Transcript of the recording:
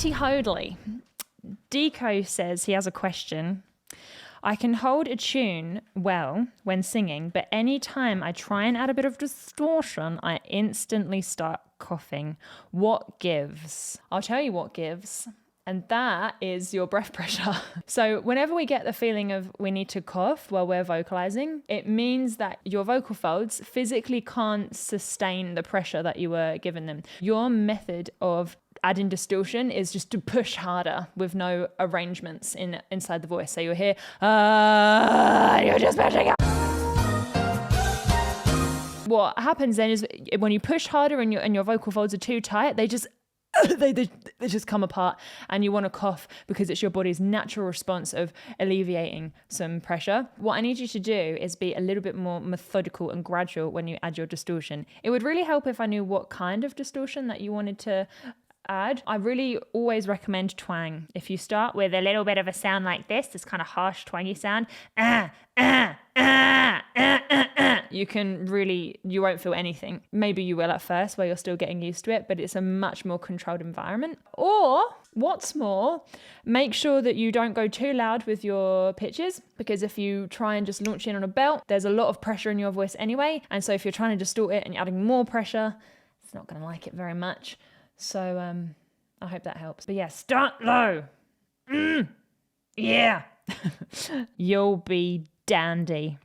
Righty hodly. Deco says he has a question. I can hold a tune well when singing, but any time I try and add a bit of distortion, I instantly start coughing. What gives? I'll tell you what gives. And that is your breath pressure. So whenever we get the feeling of we need to cough while we're vocalizing, it means that your vocal folds physically can't sustain the pressure that you were giving them. Your method of adding distortion is just to push harder with no arrangements inside the voice. So you'll hear, you're just pushing up. What happens then is when you push harder and your vocal folds are too tight, they just come apart, and you want to cough because it's your body's natural response of alleviating some pressure. What I need you to do is be a little bit more methodical and gradual when you add your distortion. It would really help if I knew what kind of distortion that you wanted to add. I really always recommend twang. If you start with a little bit of a sound like this kind of harsh twangy sound, you won't feel anything. Maybe you will at first where you're still getting used to it, but it's a much more controlled environment. Or what's more, make sure that you don't go too loud with your pitches, because if you try and just launch in on a belt, there's a lot of pressure in your voice anyway. And so if you're trying to distort it and you're adding more pressure, it's not going to like it very much. So I hope that helps. But yeah, start low. Yeah. You'll be dandy.